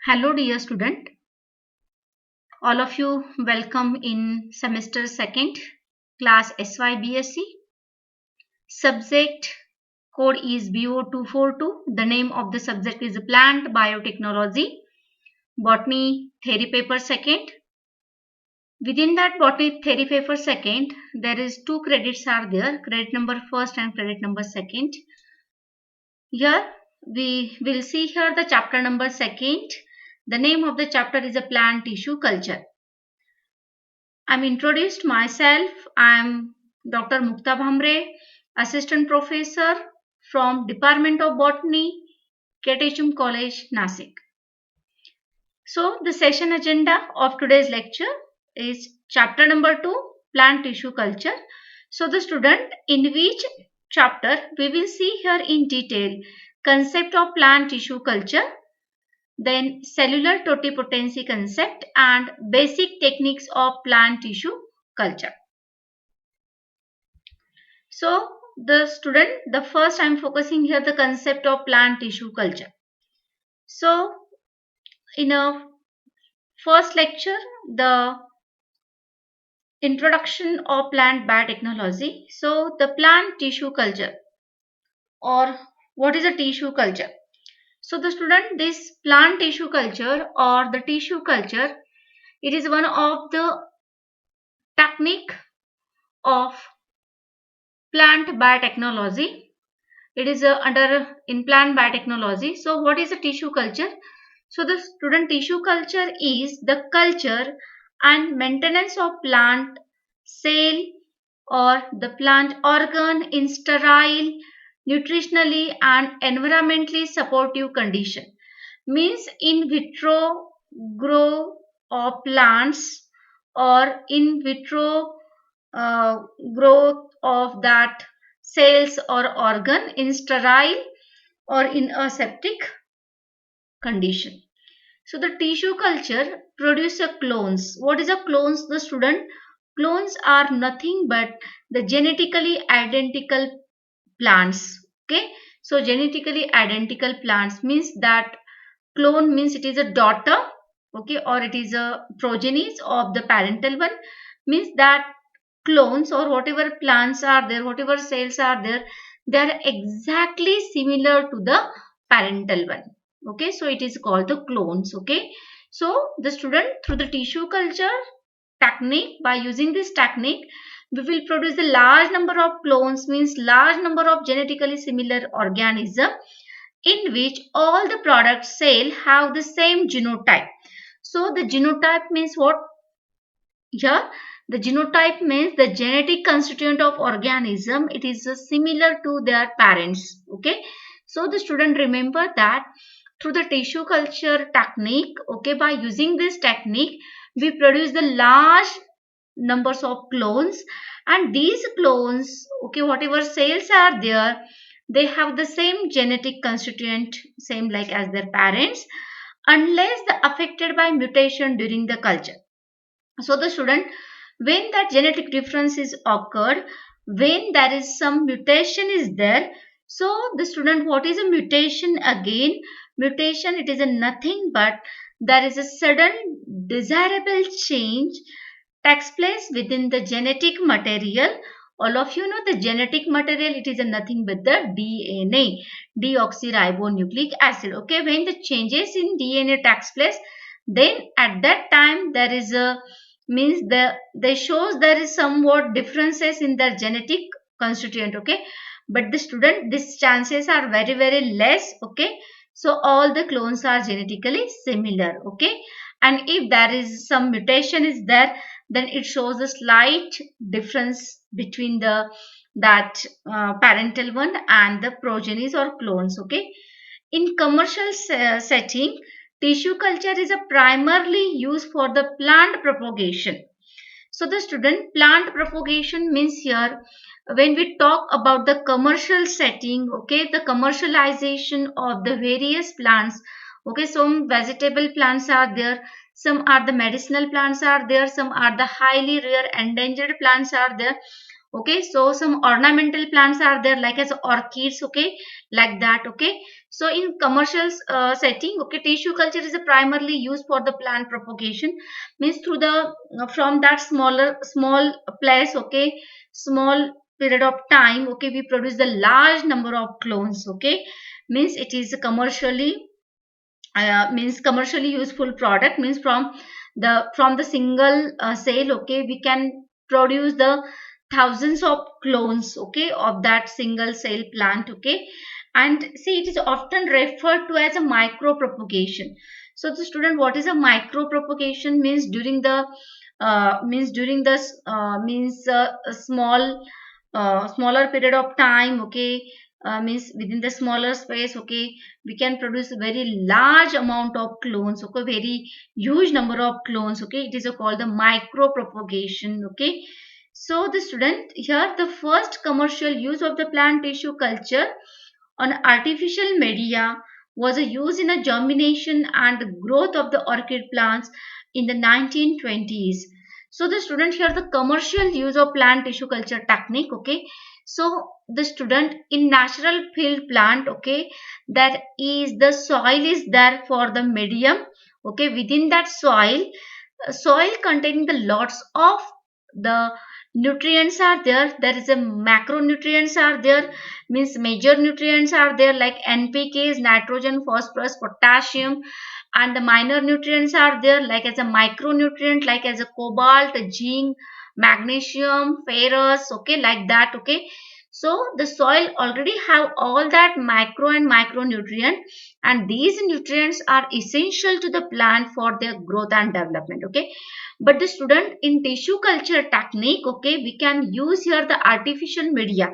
Hello dear student, all of you welcome in semester 2nd, class SYBSc. Subject code is BO242. The name of the subject is Plant Biotechnology, Botany Theory Paper 2nd. Within that Botany Theory Paper 2nd, there is 2 credits are there, credit number 1st and credit number 2nd. Here we will see here the chapter number 2nd. The name of the chapter is a plant tissue culture. I'm introduced myself. I'm Dr. Mukta Bhamre, Assistant Professor from Department of Botany, KTHM College, Nasik. So the session agenda of today's lecture is chapter number 2, plant tissue culture. So the student, in which chapter we will see here in detail concept of plant tissue culture, then cellular totipotency concept and basic techniques of plant tissue culture. So the student, the first I'm focusing here the concept of plant tissue culture. So in a first lecture, the introduction of plant biotechnology. So the plant tissue culture, or what is a tissue culture? So the student, this plant tissue culture or the tissue culture, it is one of the technique of plant biotechnology. It is under in plant biotechnology. So what is a tissue culture? So the student, tissue culture is the culture and maintenance of plant cell or the plant organ in sterile, nutritionally and environmentally supportive condition. Means in vitro grow of plants or in vitro growth of that cells or organ in sterile or in aseptic condition. So the tissue culture produces clones. What is a clones? The student, clones are nothing but the genetically identical plants. Okay, so genetically identical plants means that clone means it is a daughter, okay, or it is a progenies of the parental one, means that clones or whatever plants are there, whatever cells are there, they are exactly similar to the parental one. Okay, so it is called the clones. Okay, so the student, through the tissue culture technique, by using this technique, we will produce the large number of clones, means large number of genetically similar organism in which all the product cell have the same genotype. So the genotype means what? Here the genotype means the genetic constituent of organism. It is similar to their parents. Okay, so the student, remember that through the tissue culture technique, okay, by using this technique we produce the large numbers of clones, and these clones, okay, whatever cells are there, they have the same genetic constituent, same like as their parents, unless the affected by mutation during the culture. So the student, when that genetic difference is occurred, when there is some mutation is there, so the student, what is a mutation? Again, mutation, it is a nothing but there is a sudden desirable change takes place within the genetic material. All of you know the genetic material, it is a nothing but the DNA, deoxyribonucleic acid. Okay, when the changes in DNA takes place, then at that time there is a, means they shows there is somewhat differences in their genetic constituent. Okay, but the student, these chances are very less. Okay, so all the clones are genetically similar. Okay, and if there is some mutation is there, then it shows a slight difference between the that parental one and the progenies or clones. Okay, in commercial setting, tissue culture is a primarily used for the plant propagation. So the student, plant propagation means here when we talk about the commercial setting, okay, the commercialization of the various plants. Okay, some vegetable plants are there, some are the medicinal plants are there, some are the highly rare endangered plants are there. Okay, so some ornamental plants are there like as orchids. Okay, like that. Okay, So in commercial setting, okay, tissue culture is primarily used for the plant propagation, means through the from that small place, okay, small period of time, okay, we produce the large number of clones, okay, means it is means commercially useful product, means from the single sale, okay, we can produce the thousands of clones, okay, of that single cell plant, okay. And see, it is often referred to as a micro propagation. So the student, what is a micro propagation? Means during the a smaller period of time, okay, means within the smaller space, okay, we can produce a very large amount of clones, okay, very huge number of clones, okay, it is called the micro propagation, okay. So the student, here the first commercial use of the plant tissue culture on artificial media was a use in a germination and growth of the orchid plants in the 1920s. So the student, here the commercial use of plant tissue culture technique, okay. So the student, in natural field plant, okay, that is the soil is there for the medium, okay, within that soil containing the lots of the nutrients are there. There is a macronutrients are there, means major nutrients are there like npks, nitrogen, phosphorus, potassium, and the minor nutrients are there like as a micronutrient, like as a cobalt, zinc, magnesium, ferrous, okay, like that, okay. So the soil already have all that macro and micronutrient, and these nutrients are essential to the plant for their growth and development, okay. But the student, in tissue culture technique, okay, we can use here the artificial media,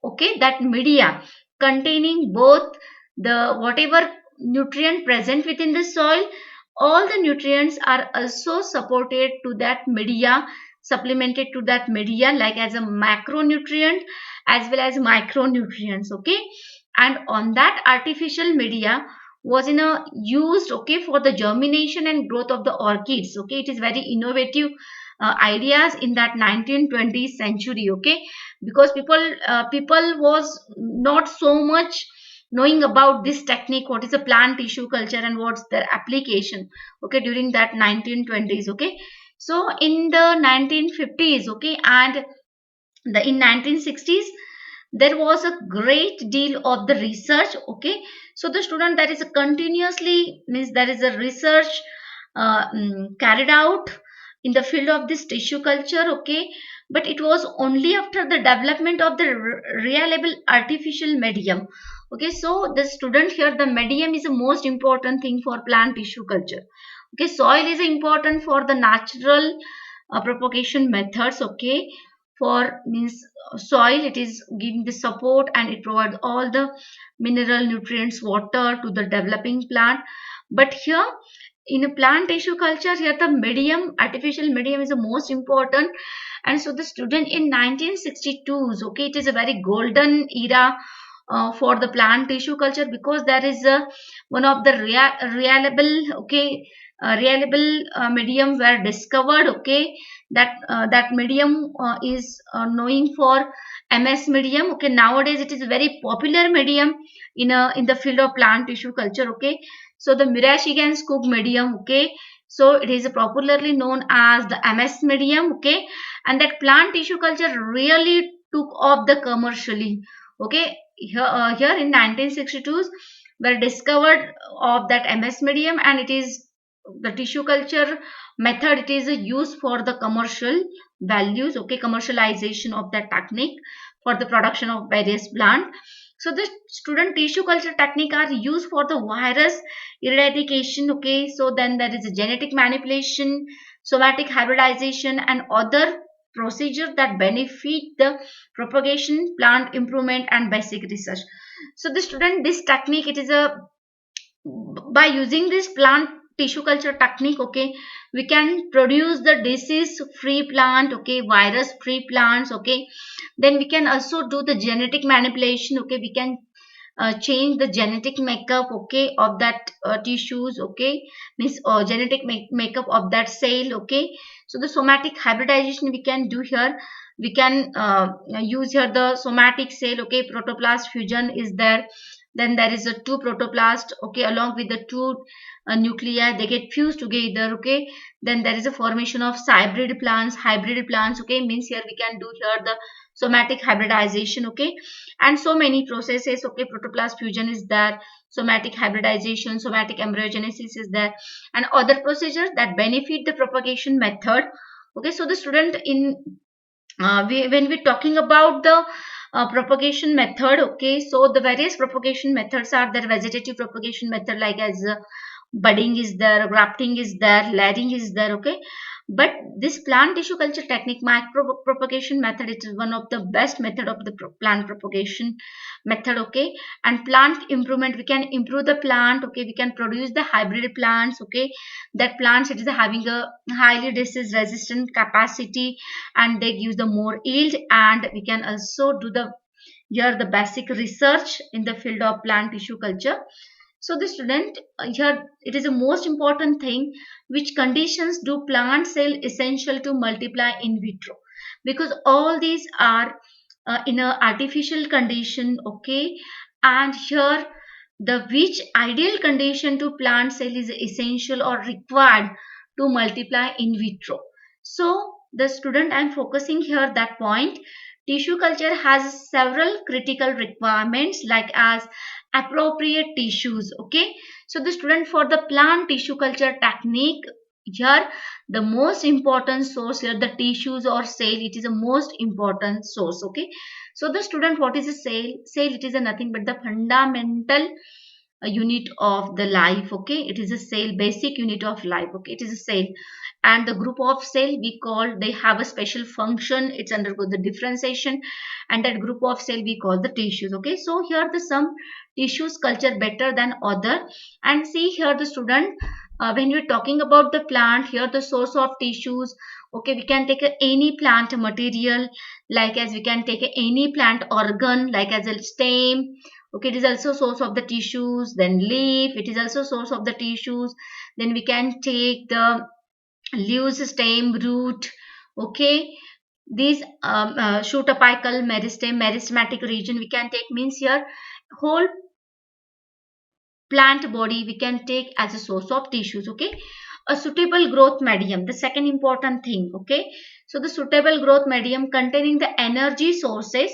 okay, that media containing both the whatever nutrient present within the soil, all the nutrients are also supported to that media, supplemented to that media like as a macronutrient as well as micronutrients, okay. And on that artificial media was in a used, okay, for the germination and growth of the orchids, okay. It is very innovative ideas in that 1920th century, okay, because people was not so much knowing about this technique, what is a plant tissue culture and what's their application, okay, during that 1920s, okay. So in the 1950s, okay, and in 1960s, there was a great deal of the research, okay. So the student, that is a continuously, means there is a research carried out in the field of this tissue culture, okay. But it was only after the development of the reliable artificial medium, okay. So the student, here the medium is the most important thing for plant tissue culture, okay. Soil is important for the natural propagation methods, okay. For means soil, it is giving the support and it provides all the mineral nutrients, water to the developing plant. But here in a plant tissue culture, here the medium, artificial medium is the most important. And so the student, in 1962s, okay, it is a very golden era for the plant tissue culture, because there is one of the reliable, okay, reliable medium were discovered, okay. That medium is knowing for ms medium, okay. Nowadays it is a very popular medium in the field of plant tissue culture, okay. So the Mirashigan Cook medium, okay. So it is popularly known as the ms medium, okay. And that plant tissue culture really took off the commercially, okay. Here in 1962s were discovered of that ms medium, and it is the tissue culture method, it is used for the commercial values, okay, commercialization of that technique for the production of various plant. So the student, tissue culture technique are used for the virus eradication, okay. So then there is a genetic manipulation, somatic hybridization, and other procedure that benefit the propagation, plant improvement, and basic research. So the student, this technique, it is a, by using this plant tissue culture technique, okay, we can produce the disease free plant, okay, virus free plants, okay. Then we can also do the genetic manipulation, okay. We can change the genetic makeup, okay, of that tissues, okay, means genetic makeup of that cell, okay. So the somatic hybridization we can do here. We can use here the somatic cell, okay, protoplast fusion is there. then there is a two protoplast, okay, along with the two nuclei, they get fused together, okay. Then there is a formation of hybrid plants, okay, means here we can do here the somatic hybridization, okay. And so many processes, okay, protoplast fusion is there, somatic hybridization, somatic embryogenesis is there, and other procedures that benefit the propagation method, okay. So the student in when we're talking about the propagation method, okay, so the various propagation methods are there. Vegetative propagation method, like as budding is there, grafting is there, layering is there, okay. But this plant tissue culture technique, micro propagation method, it is one of the best method of the plant propagation method, okay. And plant improvement, we can improve the plant, okay, we can produce the hybrid plants, okay. That plants, it is having a highly disease resistant capacity, and they give the more yield. And we can also do the here the basic research in the field of plant tissue culture. So the student, here it is the most important thing, which conditions do plant cell essential to multiply in vitro, because all these are in a artificial condition, okay. And here the which ideal condition to plant cell is essential or required to multiply in vitro. So the student, I'm focusing here that point. Tissue culture has several critical requirements, like as appropriate tissues, okay. So the student, for the plant tissue culture technique, here the most important source here, the tissues or cell, it is the most important source, okay. So the student, what is a cell? It is a nothing but the fundamental unit of the life, okay. It is a cell, basic unit of life, okay. It is a cell, and the group of cell we call, they have a special function, it's undergo the differentiation, and that group of cell we call the tissues, okay. So here the some tissues culture better than other. And see here the student, when we're talking about the plant, here the source of tissues, okay, we can take any plant material, like as we can take any plant organ, like as a stem, okay, it is also source of the tissues. Then leaf, it is also source of the tissues. Then we can take the leaves, stem, root, okay. These shoot apical meristem, meristematic region we can take, means here whole plant body we can take as a source of tissues, okay. A suitable growth medium, the second important thing, okay. So the suitable growth medium containing the energy sources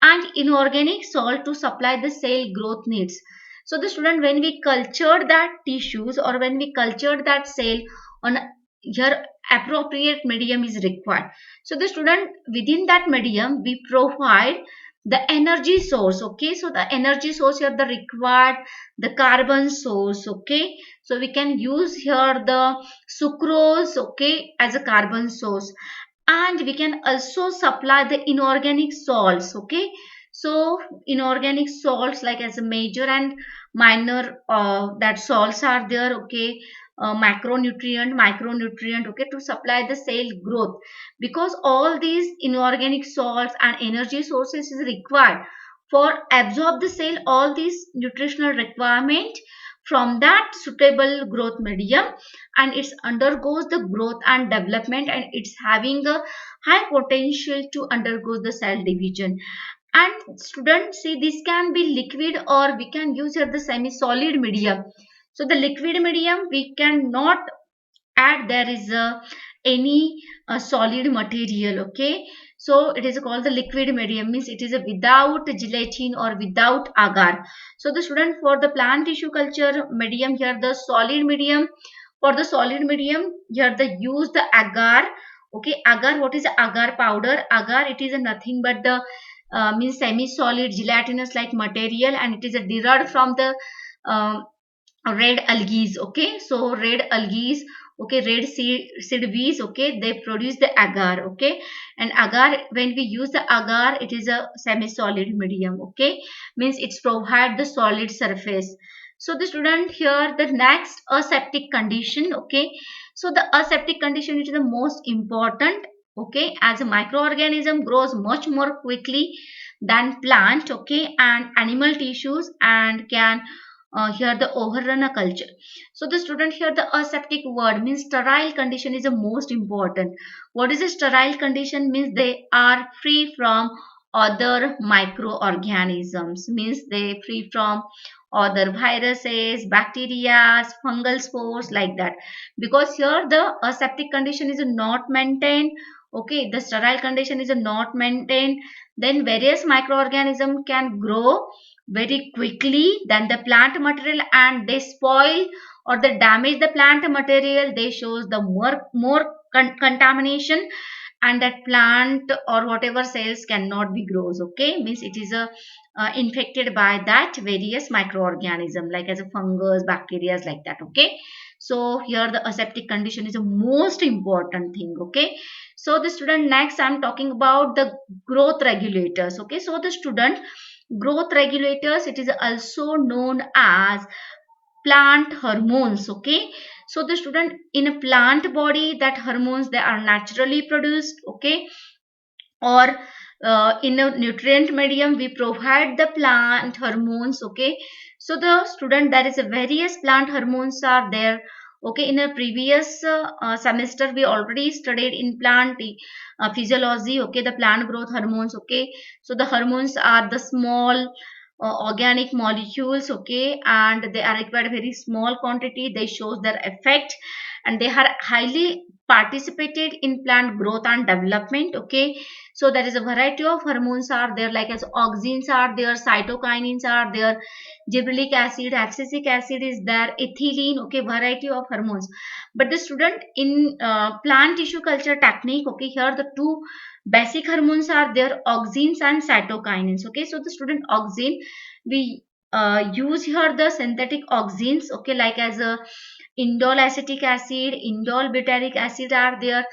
and inorganic salt to supply the cell growth needs. So the student, when we cultured that tissues or when we cultured that cell on here, appropriate medium is required. So the student, within that medium we provide the energy source, okay. So the energy source here, the required, the carbon source, okay. So we can use here the sucrose, okay, as a carbon source. And we can also supply the inorganic salts, okay. So inorganic salts, like as a major and minor that salts are there, okay. Micronutrient, okay, to supply the cell growth, because all these inorganic salts and energy sources is required for absorb the cell all these nutritional requirement from that suitable growth medium. And it undergoes the growth and development, and it's having a high potential to undergo the cell division. And students, see, this can be liquid or we can use here the semi solid medium. So the liquid medium we cannot add there is any solid material, okay. So it is called the liquid medium, means it is a without gelatin or without agar. So the student, for the plant tissue culture medium, here the solid medium, for the solid medium here the use the agar, okay. Agar, what is agar powder? Agar, it is a nothing but the means semi solid gelatinous like material, and it is a derived from the um, red algae, okay. So red algae, okay, red seed bees, okay, they produce the agar, okay. And agar, when we use the agar, it is a semi solid medium, okay, means it's provide the solid surface. So the student, here the next aseptic condition, okay. So the aseptic condition is the most important, okay, as a microorganism grows much more quickly than plant, okay, and animal tissues, and can here the overrun a culture. So the student, here the aseptic word means sterile condition is the most important. What is a sterile condition? Means they are free from other microorganisms, means they free from other viruses, bacteria, fungal spores, like that. Because here the aseptic condition is not maintained, okay, the sterile condition is not maintained, then various microorganisms can grow very quickly than the plant material, and they spoil or they damage the plant material. They shows the more contamination, and that plant or whatever cells cannot be grows, okay, means it is a infected by that various microorganism like as a fungus, bacteria, like that, okay. So here the aseptic condition is the most important thing, okay. So the student, next I'm talking about the growth regulators, okay. So the student, growth regulators, it is also known as plant hormones, okay. So the student, in a plant body, that hormones they are naturally produced, okay, or in a nutrient medium we provide the plant hormones, okay. So the student, there is a various plant hormones are there, okay. In a previous semester we already studied in plant physiology, okay, the plant growth hormones, okay. So the hormones are the small organic molecules, okay, and they are required very small quantity, they shows their effect, and they are highly participated in plant growth and development, okay. So there is a variety of hormones are there, like as auxins are there, cytokinins are there, gibberellic acid, abscisic acid is there, ethylene, okay, variety of hormones. But the student, in plant tissue culture technique, okay, here the two basic hormones are there, auxins and cytokinins, okay. So the student, auxin, we use here the synthetic auxins, okay, like as a indole acetic acid, indole butyric acid are there,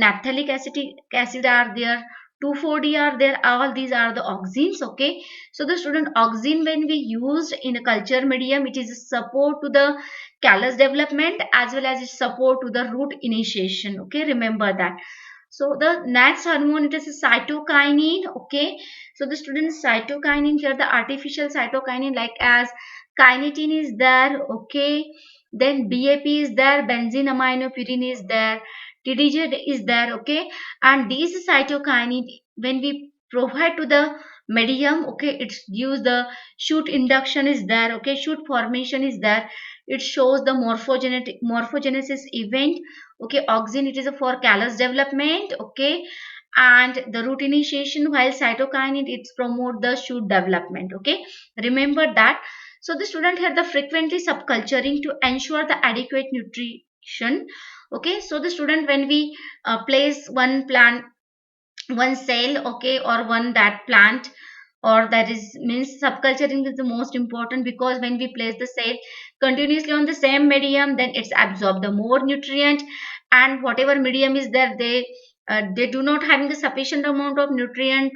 naphthalic acetic acid are there, 2,4-D are there, all these are the auxins, okay. So the student, auxin when we used in a culture medium, it is a support to the callus development as well as it support to the root initiation, okay, remember that. So the next hormone, it is a cytokinin, okay. So the student, cytokinin, here the artificial cytokinin like as kinetin is there, okay, then BAP is there, benzene aminopyrin is there, TDJ is there, okay. And these cytokinin when we provide to the medium, okay, it gives the shoot induction is there, okay, shoot formation is there, it shows the morphogenesis event, okay. Auxin, it is for callus development, okay, and the root initiation, while cytokinin it promote the shoot development, okay, remember that. So the student had the frequently subculturing to ensure the adequate nutrition, okay. So the student, when we place one plant, one cell, okay, or one that plant, or that is means subculturing is the most important, because when we place the cell continuously on the same medium, then it's absorb the more nutrient, and whatever medium is there, they do not having a sufficient amount of nutrients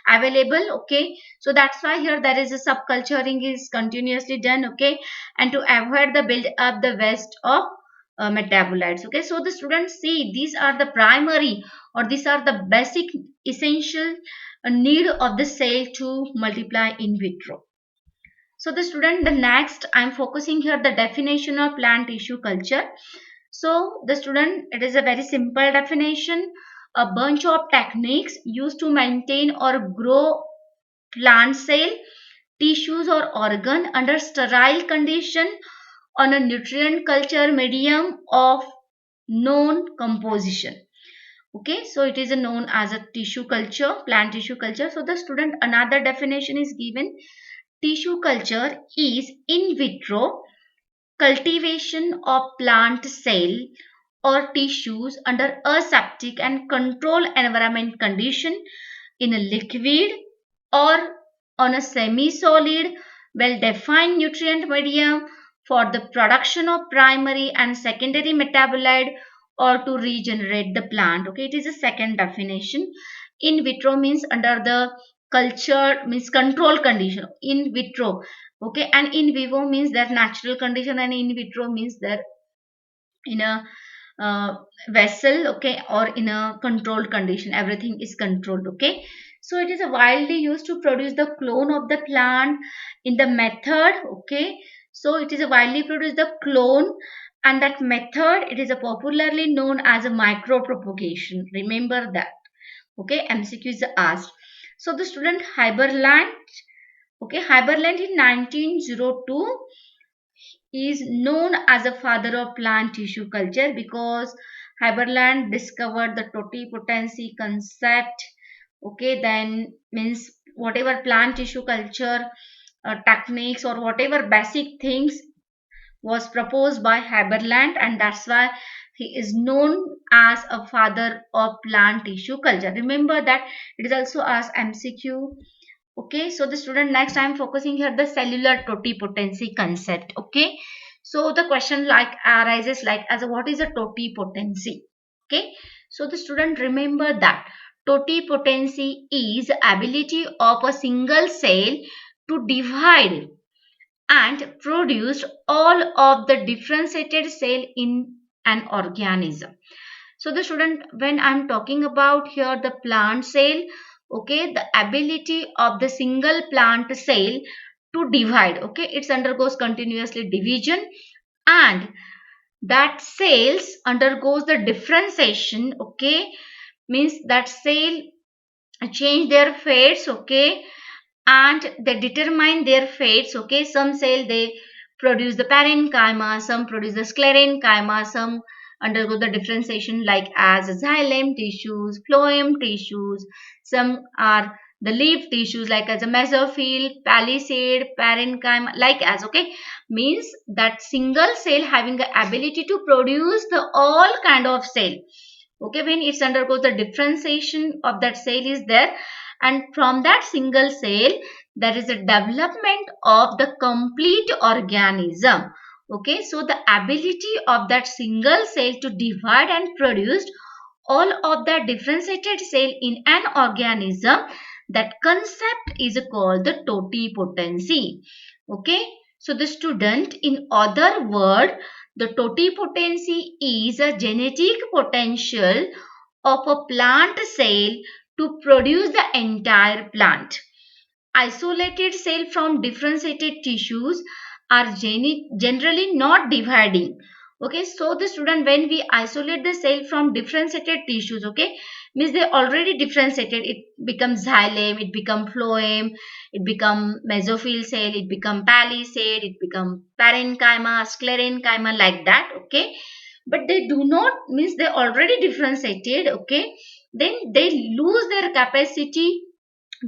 available, okay. So that's why here there is a subculturing is continuously done, okay, and to avoid the build up the waste of metabolites, okay. So the students, see, these are the primary, or these are the basic essential need of the cell to multiply in vitro. So the student, the next I'm focusing here the definition of plant tissue culture. So the student, it is a very simple definition, a bunch of techniques used to maintain or grow plant cell, tissues or organ under sterile condition on a nutrient culture medium of known composition, okay. So it is known as a tissue culture, plant tissue culture. So the student, another definition is given, tissue culture is in vitro cultivation of plant cell or tissues under aseptic and controlled environment condition in a liquid or on a semi-solid, well-defined nutrient medium for the production of primary and secondary metabolite or to regenerate the plant. Okay, it is a second definition. In vitro means under the culture, means control condition. In vitro, okay, and in vivo means that natural condition, and in vitro means that in a uh, vessel, okay, or in a controlled condition, everything is controlled, okay. So it is a widely used to produce the clone of the plant in the method, okay. So it is a widely produced the clone, and that method, it is a popularly known as a micropropagation, remember that, Okay, MCQ is asked. So the student Haberland, okay, Haberland in 1902 is known as a father of plant tissue culture because Haberland discovered the totipotency concept. Okay, then means whatever plant tissue culture techniques or whatever basic things was proposed by Haberland, and that's why he is known as a father of plant tissue culture. Remember that it is also asked MCQ. Okay, so the student, next I am focusing here the cellular totipotency concept. Okay, so the question like arises like as a, what is a totipotency? Okay, so the student remember that totipotency is ability of a single cell to divide and produce all of the differentiated cell in an organism. So the student, when I'm talking about here the plant cell, okay, the ability of the single plant cell to divide, okay, it undergoes continuously division, and that cells undergoes the differentiation, okay, means that cell change their fates, okay, and they determine their fates. Okay, some cell they produce the parenchyma, some produce the sclerenchyma, some undergo the differentiation like as xylem tissues, phloem tissues, some are the leaf tissues like as a mesophyll, palisade, parenchyma, like as, okay, means that single cell having the ability to produce the all kind of cell. Okay, when it undergoes the differentiation of that cell is there, and from that single cell there is a development of the complete organism. Okay, so the ability of that single cell to divide and produce all of the differentiated cell in an organism, that concept is called the totipotency. Okay, so the student, in other word, the totipotency is a genetic potential of a plant cell to produce the entire plant. Isolated cells from differentiated tissues are generally not dividing. Okay, so the student, when we isolate the cell from differentiated tissues, okay, means they already differentiated, it becomes xylem, it become phloem, it become mesophyll cell, it become palisade, it become parenchyma, sclerenchyma, like that. Okay, but they do not, means they already differentiated. Okay, then they lose their capacity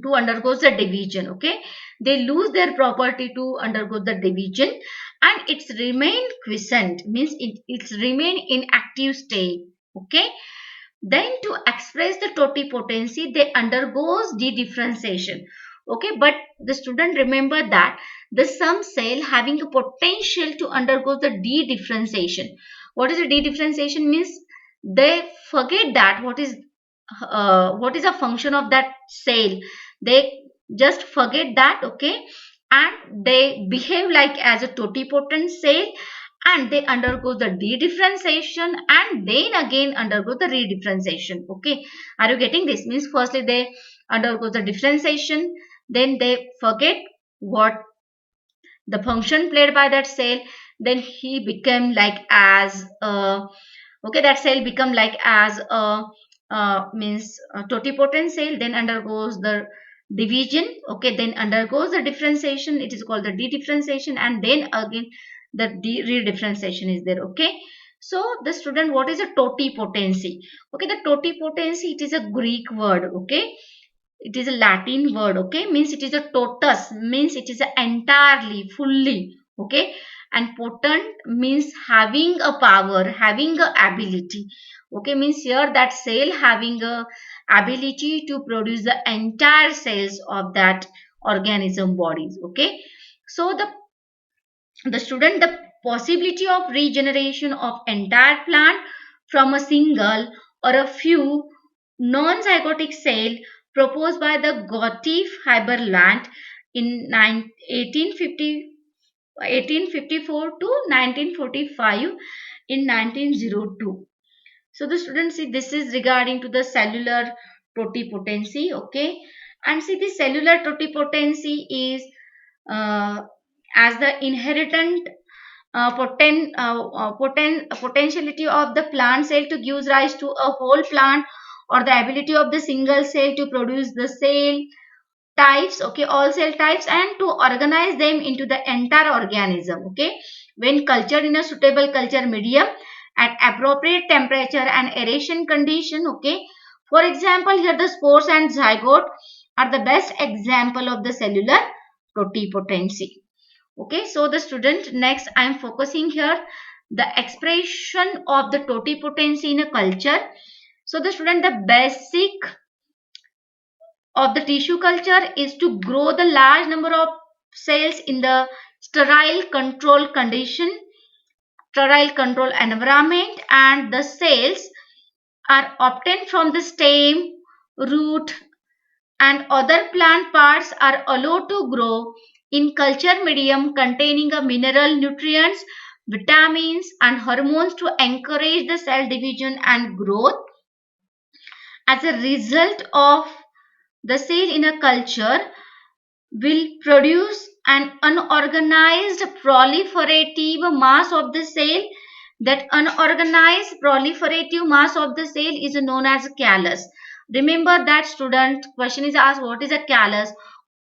to undergo the division. Okay, they lose their property to undergo the division, and it's remain quiescent, means it's remain in active state. Okay, then to express the totipotency they undergoes de-differentiation. Okay, but the student remember that the some cell having a potential to undergo the de-differentiation. What is a de-differentiation means? They forget that what is a function of that cell. They just forget that. Okay, and they behave like as a totipotent cell, and they undergo the de-differentiation and then again undergo the re-differentiation. Okay, are you getting this? Means firstly they undergo the differentiation, then they forget what the function played by that cell, then he became like as okay, that cell become like as a means a totipotent cell, then undergoes the division. Okay, then undergoes the differentiation, it is called the de-differentiation, and then again the re-differentiation is there. Okay, so the student, what is a totipotency? Okay, the totipotency, it is a Greek word. Okay, it is a Latin word. Okay, means it is a totus, means it is a entirely, fully. Okay, and potent means having a power, having a ability. Okay, means here that cell having a ability to produce the entire cells of that organism bodies. Okay, so the student, the possibility of regeneration of entire plant from a single or a few non-zygotic cell proposed by the Gottlieb Haberland in 1854 to 1945 in 1902. So the students, see, this is regarding to the cellular totipotency. Okay, and see, the cellular totipotency is uh, as the inherent potentiality of the plant cell to give rise to a whole plant or the ability of the single cell to produce the cell types, okay, all cell types, and to organize them into the entire organism, okay, when cultured in a suitable culture medium at appropriate temperature and aeration condition, okay. For example, here the spores and zygote are the best example of the cellular totipotency. Okay, so the student, next I am focusing here the expression of the totipotency in a culture. So the student, the basic of the tissue culture is to grow the large number of cells in the sterile control condition, sterile control environment, and the cells are obtained from the stem, root, and other plant parts are allowed to grow in culture medium containing a mineral, nutrients, vitamins, and hormones to encourage the cell division and growth. As a result of the cell in a culture will produce an unorganized proliferative mass of the cell. That unorganized proliferative mass of the cell is known as callus. Remember that, student, question is asked, what is a callus?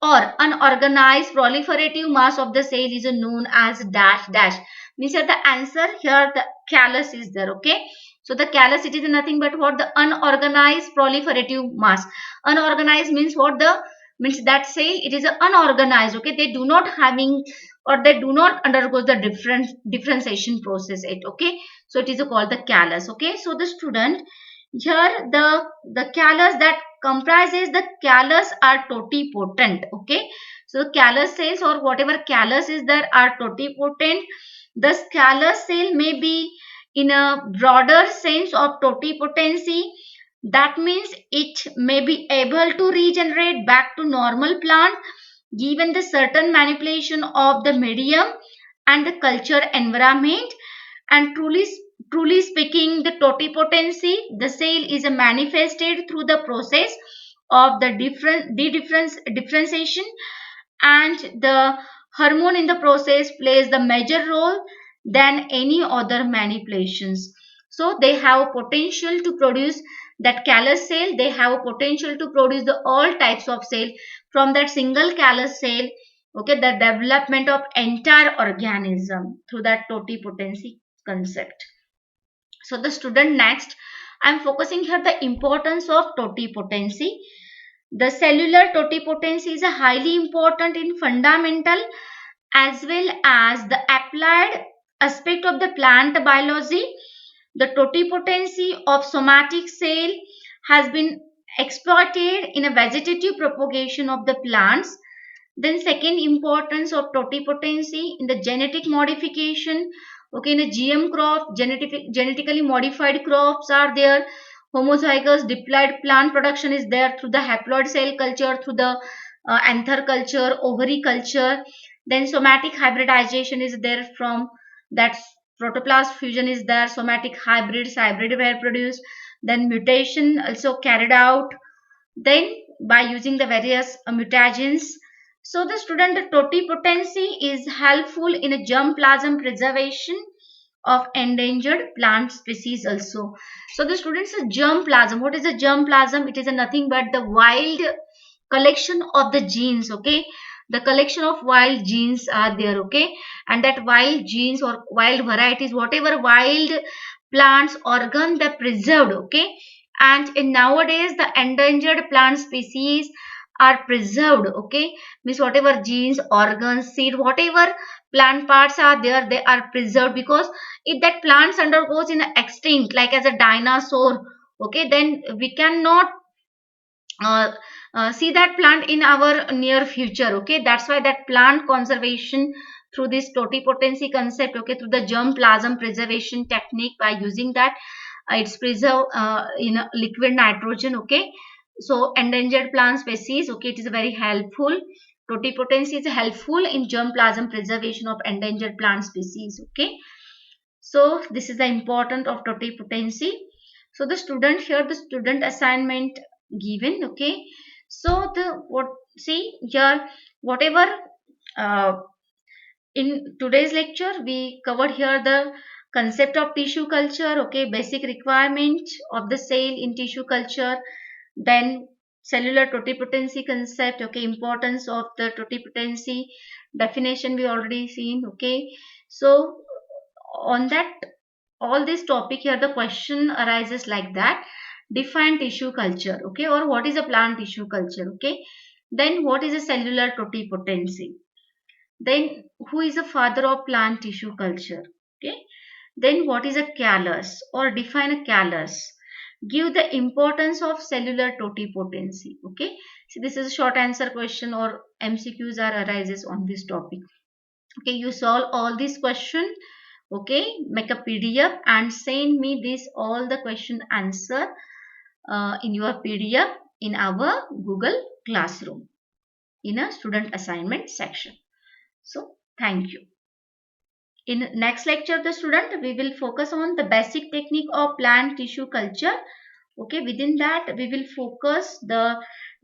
Or unorganized proliferative mass of the cell is known as dash dash. Means that the answer here, the callus is there, okay. So the callus, it is nothing but what? The unorganized proliferative mass. Unorganized means what? The means that cell, it is unorganized, okay, they do not having, or they do not undergo the differentiation process it, okay. So it is called the callus, okay. So the student, here the callus that comprises the callus are totipotent, okay. So callus cells or whatever callus is there are totipotent. The callus cell may be in a broader sense of totipotency. That means it may be able to regenerate back to normal plant given the certain manipulation of the medium and the culture environment. And truly speaking, the totipotency, the cell is manifested through the process of the differentiation, and the hormone in the process plays the major role than any other manipulations. So they have potential to produce that callus cell, they have potential to produce the all types of cell from that single callus cell, okay, the development of entire organism through that totipotency concept. So the student, next I am focusing here the importance of totipotency. The cellular totipotency is a highly important in fundamental as well as the applied aspect of the plant biology. The totipotency of somatic cell has been exploited in a vegetative propagation of the plants. Then second importance of totipotency in the genetic modification. Okay, in a GM crop, genetically modified crops are there. Homozygous diploid plant production is there through the haploid cell culture, through the anther culture, ovary culture. Then somatic hybridization is there from that protoplast fusion is there. Somatic hybrid were produced. Then mutation also carried out. Then by using the various mutagens. So the student, the totipotency is helpful in a germplasm preservation of endangered plant species also. So the students, germplasm, what is a germplasm? It is a nothing but the wild collection of the genes, okay. The collection of wild genes are there, okay, and that wild genes or wild varieties, whatever wild plants organ they preserved, okay. And in nowadays the endangered plant species are preserved, okay, means whatever genes, organs, seed, whatever plant parts are there, they are preserved, because if that plants undergoes in extinct like as a dinosaur, okay, then we cannot uh, see that plant in our near future, okay. That's why that plant conservation through this totipotency concept, okay, through the germplasm preservation technique, by using that it's preserved in a liquid nitrogen, okay. So endangered plant species, okay, it is very helpful. Totipotency is helpful in germplasm preservation of endangered plant species, okay. So this is the importance of totipotency. So the student, here the student assignment given, okay. So the what, see here, whatever uh, in today's lecture we covered here the concept of tissue culture, okay, basic requirement of the cell in tissue culture, then cellular totipotency concept, okay, importance of the totipotency definition we already seen, okay. So on that, all this topic here, the question arises like that: define tissue culture, okay, or what is a plant tissue culture, okay. Then what is a cellular totipotency? Then who is the father of plant tissue culture, okay. Then what is a callus, or define a callus? Give the importance of cellular totipotency, okay. So this is a short answer question, or MCQs are arises on this topic, okay. You solve all these question, okay, make a PDF and send me this all the question answer in your PDF in our Google Classroom in a student assignment section. So thank you. In next lecture, the student, we will focus on the basic technique of plant tissue culture. Okay, within that we will focus the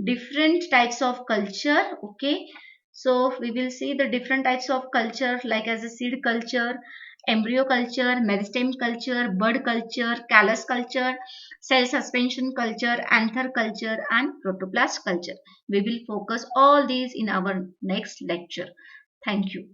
different types of culture. Okay, so we will see the different types of culture, like as a seed culture, embryo culture, meristem culture, bud culture, callus culture, cell suspension culture, anther culture, and protoplast culture. We will focus all these in our next lecture. Thank you.